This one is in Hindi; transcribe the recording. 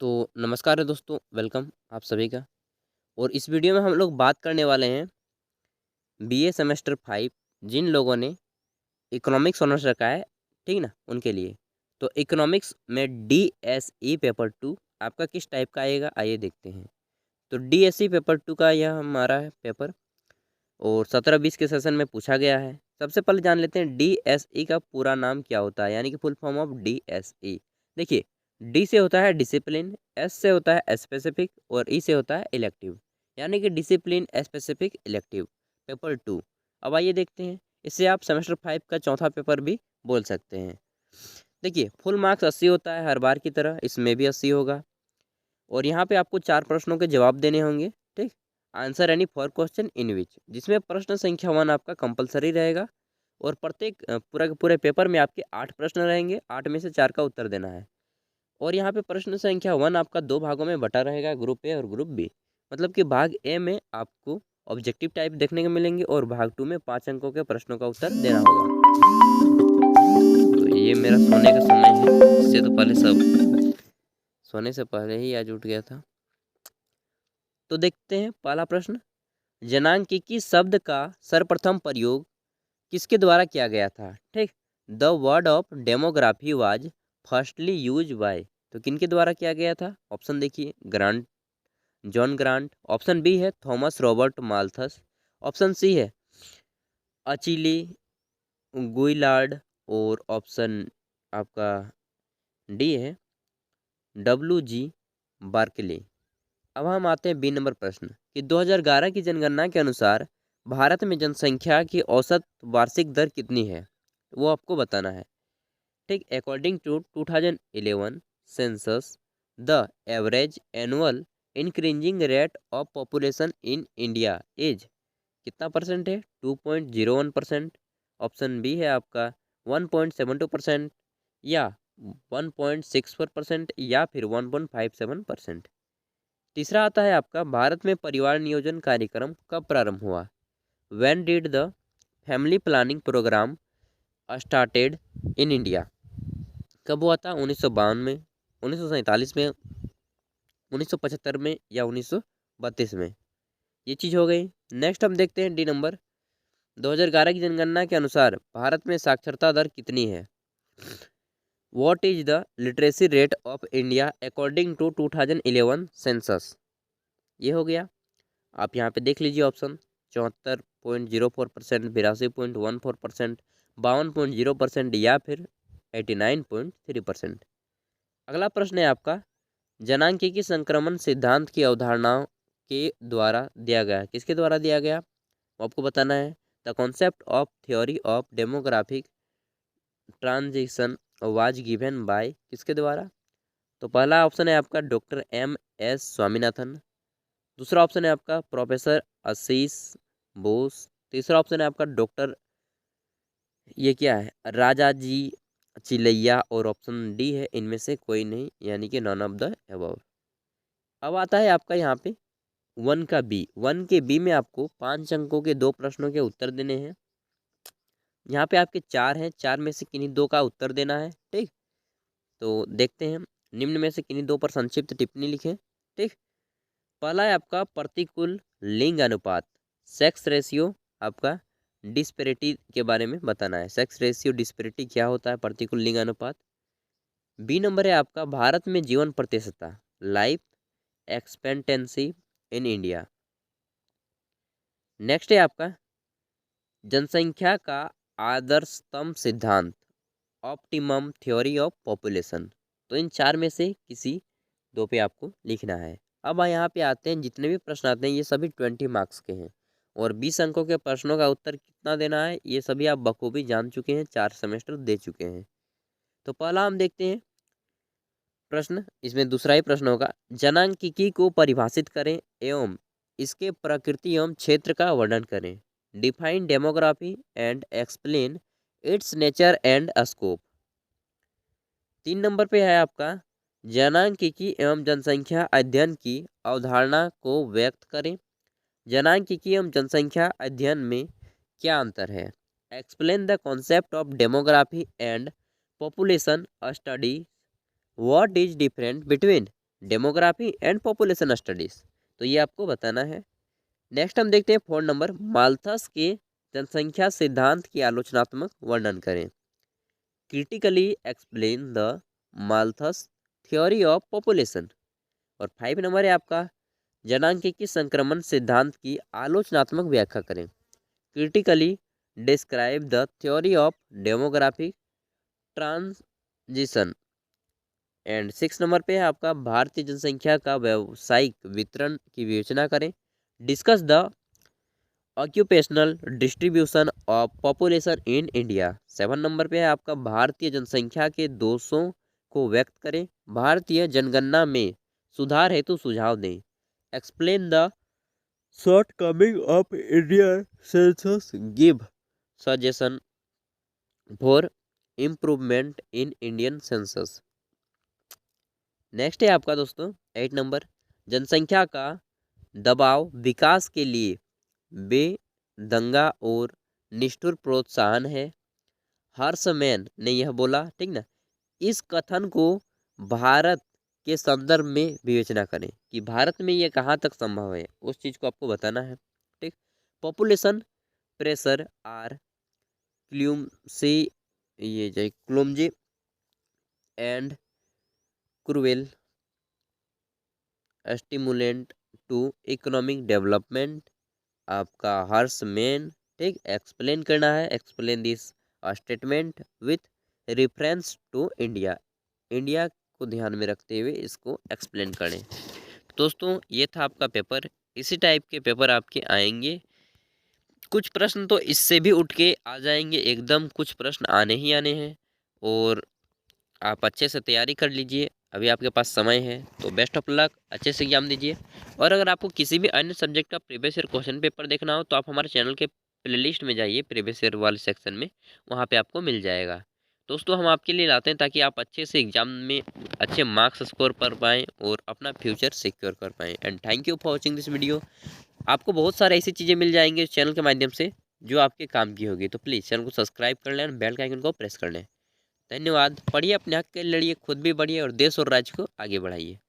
तो नमस्कार है दोस्तों, वेलकम आप सभी का। और इस वीडियो में हम लोग बात करने वाले हैं बीए सेमेस्टर 5 जिन लोगों ने इकोनॉमिक्स ऑनर्स रखा है, ठीक ना, उनके लिए। तो इकोनॉमिक्स में डीएसई पेपर 2 आपका किस टाइप का आएगा, आइए देखते हैं। तो डीएसई पेपर 2 का यह हमारा है पेपर, और 17-20 के सेशन में पूछा गया है। सबसे पहले जान लेते हैं डीएसई का पूरा नाम क्या होता है, यानी कि फुल फॉर्म ऑफ डीएसई। देखिए, डी से होता है डिसिप्लिन, एस से होता है स्पेसिफिक, और ई से होता है इलेक्टिव, यानी कि डिसिप्लिन स्पेसिफिक इलेक्टिव पेपर 2। अब आइए देखते हैं, इससे आप सेमेस्टर 5 का चौथा पेपर भी बोल सकते हैं। देखिए, फुल मार्क्स 80 होता है हर बार की तरह, इसमें भी 80 होगा। और यहाँ पे आपको 4 प्रश्नों के जवाब देने होंगे, ठीक। आंसर एनी 4 क्वेश्चन इन विच, जिसमें प्रश्न संख्या 1 आपका कंपलसरी रहेगा। और प्रत्येक पूरा के पूरे पेपर में आपके 8 प्रश्न रहेंगे, 8 में से 4 का उत्तर देना है। और यहाँ पे प्रश्न संख्या 1 आपका 2 भागों में बटा रहेगा, ग्रुप ए और ग्रुप बी। मतलब कि भाग ए में आपको ऑब्जेक्टिव टाइप देखने को मिलेंगे, और भाग 2 में 5 अंकों के प्रश्नों का उत्तर देना होगा। तो ये मेरा सोने का समय है, इससे तो पहले सब सोने से पहले ही आज उठ गया था। तो देखते हैं पहला प्रश्न, जनांकिकी शब्द का सर्वप्रथम प्रयोग किसके द्वारा किया गया था, ठीक। The word of demography was firstly use by, तो किनके द्वारा किया गया था। ऑप्शन देखिए, Grant, John Grant. Option B है Thomas Robert Malthus. Option C है अचिली गुइलार्ड। और ऑप्शन आपका डी है WG बार्कले। अब हम आते हैं बी नंबर प्रश्न कि 2011 की जनगणना के अनुसार भारत में जनसंख्या की औसत वार्षिक दर कितनी है, वो आपको बताना है, ठीक। According to 2011 census, the average annual increasing rate of population in India is, कितना परसेंट है, 2.01%। ऑप्शन बी है आपका 1.72%, या 1.64%, या फिर 1.57%। तीसरा आता है आपका, भारत में परिवार नियोजन कार्यक्रम कब प्रारंभ हुआ। When did the family planning program started in India, कब हुआ था, 1952 में, 1947 में, 1975 में, या 1932 में। ये चीज़ हो गई। नेक्स्ट हम देखते हैं डी नंबर, 2011 की जनगणना के अनुसार भारत में साक्षरता दर कितनी है। What is the literacy rate of India according to 2011 census. ये हो गया। आप यहाँ पे देख लीजिए ऑप्शन, 74.04%, 82.14%, 52.0%, या फिर 89.3%। अगला प्रश्न है आपका, जनांकिकी संक्रमण सिद्धांत की अवधारणाओं के द्वारा दिया गया, किसके द्वारा दिया गया, वो आपको बताना है। The concept of theory of demographic transition was given by, किसके द्वारा। तो पहला ऑप्शन है आपका डॉक्टर MS स्वामीनाथन। दूसरा ऑप्शन है आपका प्रोफेसर आशीष बोस। तीसरा ऑप्शन है आपका डॉक्टर, ये क्या है, राजा जी चिलैया। और ऑप्शन डी है इनमें से कोई नहीं, यानी कि नॉन ऑफ द अबव। अब आता है आपका यहाँ पे 1 का बी। 1 के बी में आपको 5 अंकों के 2 प्रश्नों के उत्तर देने हैं। यहाँ पे आपके 4 हैं, 4 में से किन्हीं 2 का उत्तर देना है, ठीक। तो देखते हैं, निम्न में से किन्हीं 2 पर संक्षिप्त टिप्पणी लिखें, ठीक। पहला है आपका प्रतिकूल लिंग अनुपात, सेक्स रेशियो, आपका डिस्पेरिटी के बारे में बताना है। सेक्स रेशियो डिस्पेरिटी क्या होता है, प्रतिकूल लिंग अनुपात। बी नंबर है आपका भारत में जीवन प्रतिशतता, life expectancy in India. Next है आपका जनसंख्या का आदर्शतम सिद्धांत, ऑप्टिमम थ्योरी ऑफ पॉपुलेशन। तो इन 4 में से किसी 2 पे आपको लिखना है। अब यहाँ पे आते हैं, जितने भी प्रश्न आते हैं ये सभी 20 मार्क्स के हैं, और 20 अंकों के प्रश्नों का उत्तर कितना देना है ये सभी आप बखूबी जान चुके हैं, 4 सेमेस्टर दे चुके हैं। तो पहला हम देखते हैं प्रश्न, इसमें दूसरा ही प्रश्न होगा, जनांकिकी को परिभाषित करें एवं इसके प्रकृति एवं क्षेत्र का वर्णन करें। Define demography and explain it's nature and scope. 3 number पे है आपका, जनांकिकी एवं जनसंख्या अध्ययन की अवधारणा को व्यक्त करें। जनांकिकी एवं जनसंख्या अध्ययन में क्या अंतर है। Explain the concept of demography and population study, what is different between demography and population studies. तो ये आपको बताना है। नेक्स्ट हम देखते हैं 4 नंबर, माल्थस के जनसंख्या सिद्धांत की आलोचनात्मक वर्णन करें। Critically explain the Malthus theory of population. और 5 नंबर है आपका, जनांकीय संक्रमण सिद्धांत की आलोचनात्मक व्याख्या करें। Critically describe the theory of demographic transition. And 6 number पे है आपका, भारतीय जनसंख्या का व्यावसायिक वितरण की विवेचना करें। Discuss the occupational distribution of population in India. 7 number पे है आपका, भारतीय जनसंख्या के दोषों को व्यक्त करें। भारतीय जनगणना में सुधार हेतु सुझाव दें। Explain the shortcoming of Indian census, give suggestion for improvement in Indian census. Next है आपका दोस्तों 8 नंबर, जनसंख्या का दबाव विकास के लिए बेदंगा और निष्ठुर प्रोत्साहन है। हर्षमैन ने यह बोला, ठीक ना। इस कथन को भारत के संदर्भ में विवेचना करें कि भारत में ये कहाँ तक संभव है, उस चीज़ को आपको बताना है, ठीक। Population pressure are clumsy and cruel stimulant to economic development. आपका हर्षमैन, ठीक। एक्सप्लेन करना है, explain this statement with reference to India. India को ध्यान में रखते हुए इसको एक्सप्लेन करें। दोस्तों ये था आपका पेपर। इसी टाइप के पेपर आपके आएंगे। कुछ प्रश्न तो इससे भी उठ के आ जाएंगे एकदम, कुछ प्रश्न आने ही आने हैं, और आप अच्छे से तैयारी कर लीजिए। अभी आपके पास समय है, तो बेस्ट ऑफ लक, अच्छे से एग्जाम दीजिए। और अगर आपको किसी भी अन्य सब्जेक्ट का प्रीवियस ईयर क्वेश्चन पेपर देखना हो तो आप हमारे चैनल के प्लेलिस्ट में जाइए, प्रीवियस ईयर वाले सेक्शन में, वहाँ पे आपको मिल जाएगा। दोस्तों हम आपके लिए लाते हैं ताकि आप अच्छे से एग्जाम में अच्छे मार्क्स स्कोर कर पाएँ और अपना फ्यूचर सिक्योर कर पाएँ। And thank you for watching this video. आपको बहुत सारे ऐसी चीज़ें मिल जाएंगी इस चैनल के माध्यम से जो आपके काम की होगी। तो प्लीज़ चैनल को सब्सक्राइब कर लें, बेल के आइकन को प्रेस कर लें। धन्यवाद। पढ़िए, अपने हक के लिए लड़िए, खुद भी बढ़िए और देश और राज्य को आगे बढ़ाइए।